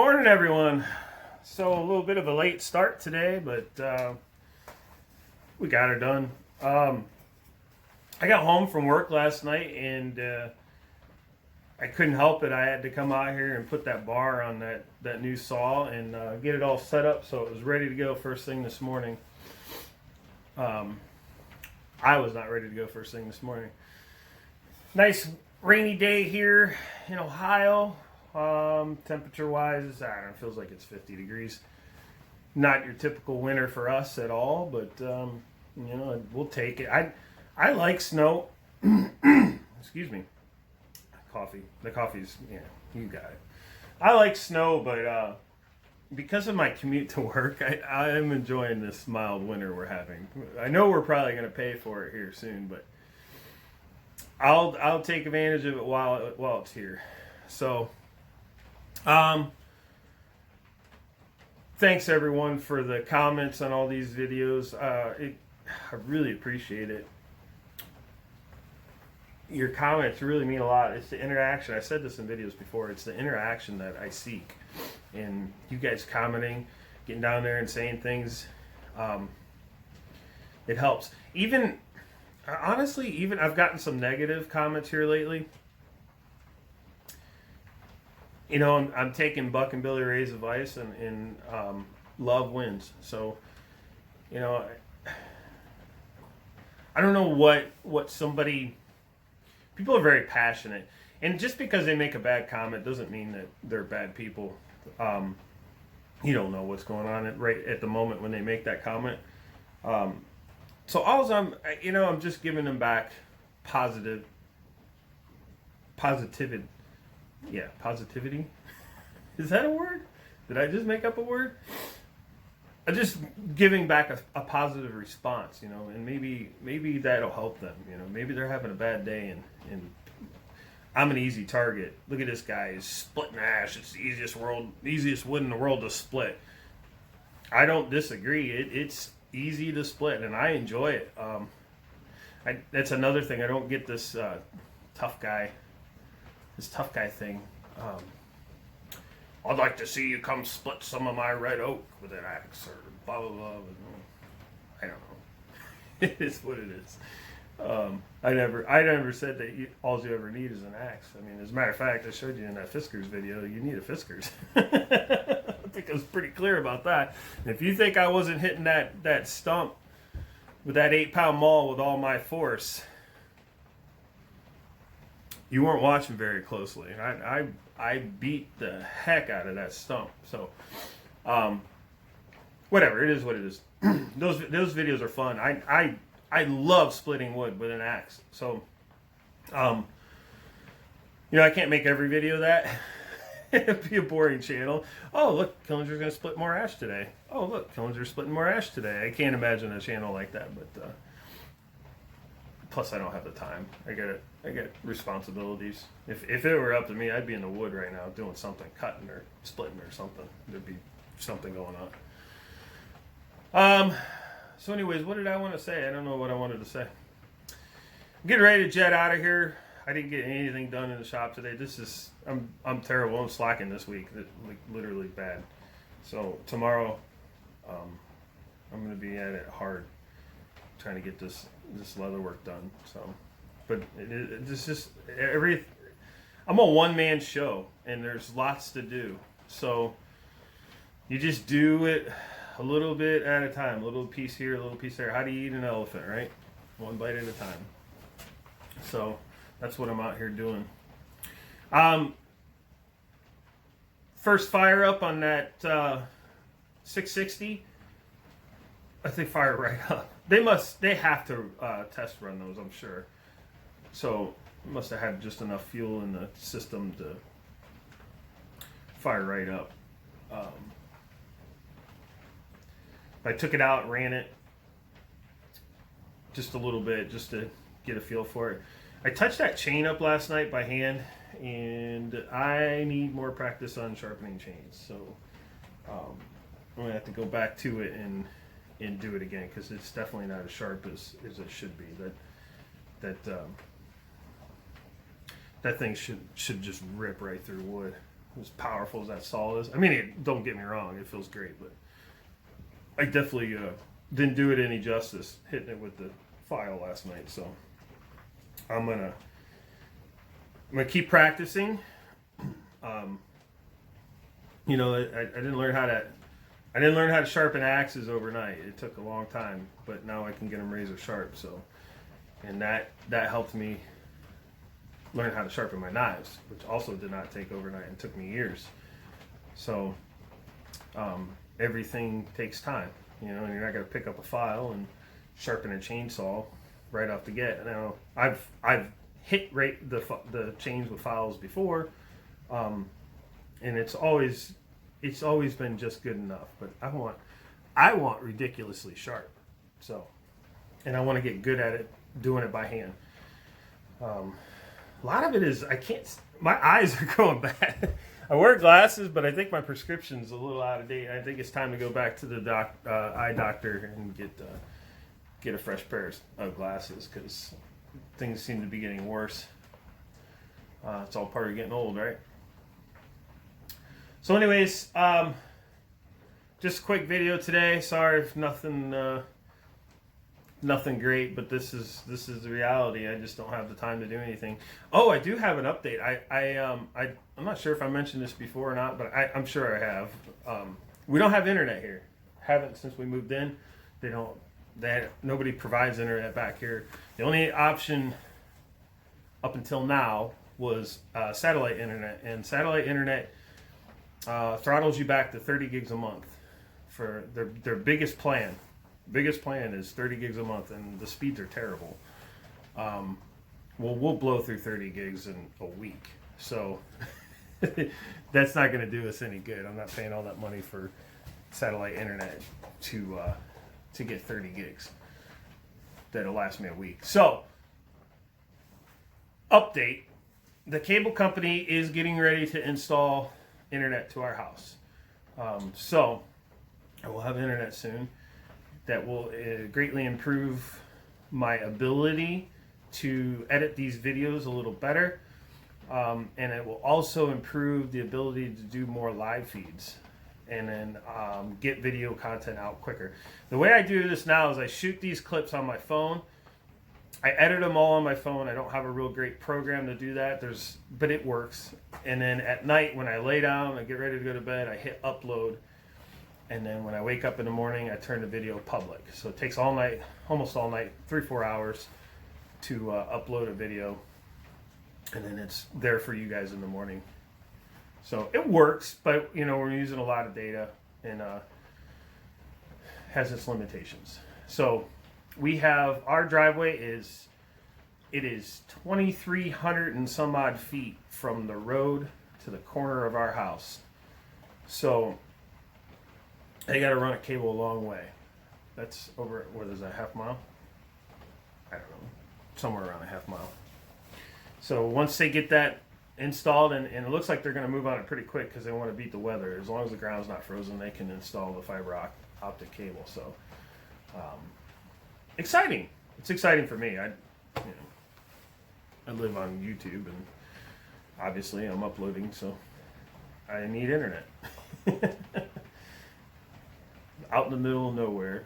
morning, everyone. So a little bit of a late start today, but we got her done. I got home from work last night and I couldn't help it. I had to come out here and put that bar on that new saw and get it all set up so it was ready to go first thing this morning. I was not ready to go first thing this morning. Nice rainy day here in Ohio. Temperature wise, I don't know, it feels like it's 50 degrees. Not your typical winter for us at all, but you know, we'll take it. I like snow. Excuse me. Coffee. The coffee's, yeah, you got it. I like snow, but because of my commute to work, I am enjoying this mild winter we're having. I know we're probably going to pay for it here soon, but I'll take advantage of it while it's here. So, thanks everyone for the comments on all these videos. I really appreciate it. Your comments really mean a lot. It's the interaction. I said this in videos before. It's the interaction that I seek. And you guys commenting, getting down there and saying things, it helps. Even, honestly, even I've gotten some negative comments here lately. You know, I'm taking Buck and Billy Ray's advice, and love wins. So, you know, I don't know what somebody... People are very passionate. And just because they make a bad comment doesn't mean that they're bad people. You don't know what's going on right at the moment when they make that comment. So I'm just giving them back positivity. Yeah, positivity. Is that a word? Did I just make up a word? I'm just giving back a positive response, you know, and maybe that'll help them. You know, maybe they're having a bad day and I'm an easy target. Look at this guy, he's splitting ash. It's the easiest wood in the world to split. I don't disagree. It's easy to split, and I enjoy it. That's another thing. I don't get this tough guy thing. I'd like to see you come split some of my red oak with an axe or blah blah blah. I don't know. It is what it is. I never said that all you ever need is an axe. I mean, as a matter of fact, I showed you in that Fiskars video, you need a Fiskars. I think I was pretty clear about that. And if you think I wasn't hitting that stump with that 8-pound maul with all my force, you weren't watching very closely. I beat the heck out of that stump. So, whatever, it is what it is. Those videos are fun. I love splitting wood with an axe. So, you know, I can't make every video that. It'd be a boring channel. Oh, look, Killinger's going to split more ash today. Oh, look, Killinger's splitting more ash today. I can't imagine a channel like that, but plus I don't have the time. I got responsibilities. If it were up to me, I'd be in the wood right now doing something, cutting or splitting or something. There'd be something going on. So anyways, what did I want to say? I don't know what I wanted to say. I'm getting ready to jet out of here. I didn't get anything done in the shop today. I'm terrible. I'm slacking this week, like literally bad. So tomorrow, I'm going to be at it hard, trying to get this leather work done. So, but it's just I'm a one-man show, and there's lots to do. So you just do it a little bit at a time, a little piece here, a little piece there. How do you eat an elephant, right? One bite at a time. So that's what I'm out here doing. First fire up on that 660. I think fire right up. They have to test run those, I'm sure. So must have had just enough fuel in the system to fire right up. I took it out, ran it just a little bit just to get a feel for it. I touched that chain up last night by hand, and I need more practice on sharpening chains. So I'm going to have to go back to it and do it again, because it's definitely not as sharp as it should be. That thing should just rip right through wood. as powerful as that saw is. I mean, don't get me wrong, it feels great, but I definitely didn't do it any justice hitting it with the file last night. So I'm gonna keep practicing. You know, I didn't learn how to sharpen axes overnight. It took a long time, but now I can get them razor sharp. So, and that helped me learn how to sharpen my knives, which also did not take overnight and took me years. So, everything takes time, you know, and you're not going to pick up a file and sharpen a chainsaw right off the get. Now, I've hit the chains with files before, and it's always been just good enough. But I want ridiculously sharp. So, and I want to get good at it, doing it by hand. A lot of it is my eyes are going bad. I wear glasses, but I think my prescription's a little out of date. I think it's time to go back to the eye doctor and get a fresh pair of glasses, because things seem to be getting worse. It's all part of getting old, right? So anyways, just a quick video today. Sorry if nothing great, but this is the reality. I just don't have the time to do anything. Oh, I do have an update. I'm not sure if I mentioned this before or not, but I'm sure I have. We don't have internet here. Haven't since we moved in. Nobody provides internet back here. The only option up until now was satellite internet, and satellite internet throttles you back to 30 gigs a month for their biggest plan. Biggest plan is 30 gigs a month, and the speeds are terrible. We'll blow through 30 gigs in a week, so that's not going to do us any good. I'm not paying all that money for satellite internet to get 30 gigs. That'll last me a week. So, update: the cable company is getting ready to install internet to our house. So I will have internet soon. That will greatly improve my ability to edit these videos a little better. And it will also improve the ability to do more live feeds and then get video content out quicker. The way I do this now is I shoot these clips on my phone. I edit them all on my phone. I don't have a real great program to do that, but it works. And then at night when I lay down, I get ready to go to bed, I hit upload. And then when I wake up in the morning, I turn the video public. So it takes all night, almost all night, 3-4 hours to upload a video. And then it's there for you guys in the morning. So it works, but you know, we're using a lot of data and has its limitations. So we have, our driveway is 2,300 and some odd feet from the road to the corner of our house. So they got to run a cable a long way. That's over, what is that, half mile? I don't know, somewhere around a half mile. So once they get that installed, and it looks like they're going to move on it pretty quick because they want to beat the weather. As long as the ground's not frozen, they can install the fiber optic cable. So exciting. It's exciting for me. I live on YouTube, and obviously I'm uploading, so I need internet. Out in the middle of nowhere,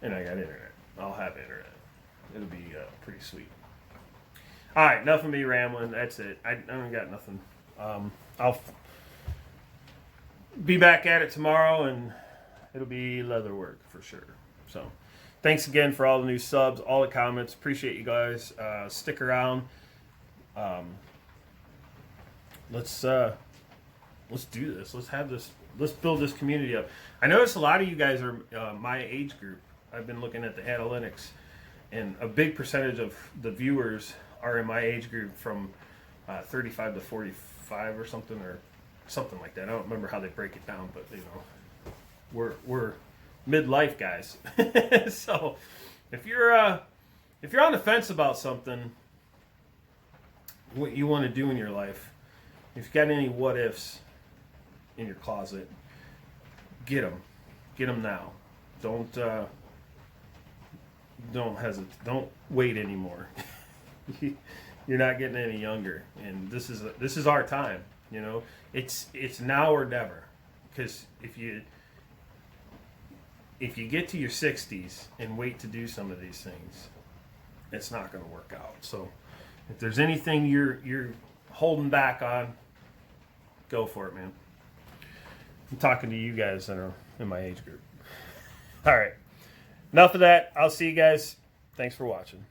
and I got internet. I'll have internet. It'll be pretty sweet. All right, enough of me rambling. That's it. I don't got nothing. I'll be back at it tomorrow, and it'll be leather work for sure. So, thanks again for all the new subs, all the comments. Appreciate you guys. Stick around. Let's do this. Let's have this. Let's build this community up. I notice a lot of you guys are my age group. I've been looking at the analytics, and a big percentage of the viewers are in my age group from 35 to 45 or something like that. I don't remember how they break it down, but you know, we're midlife guys. So if you're on the fence about something, what you want to do in your life, if you've got any what ifs in your closet, get them now. Don't hesitate. Don't wait anymore. You're not getting any younger, and this is our time. You know, it's now or never. Because if you get to your 60s and wait to do some of these things, it's not going to work out. So if there's anything you're holding back on, go for it, man. I'm talking to you guys that are in my age group. All right. Enough of that. I'll see you guys. Thanks for watching.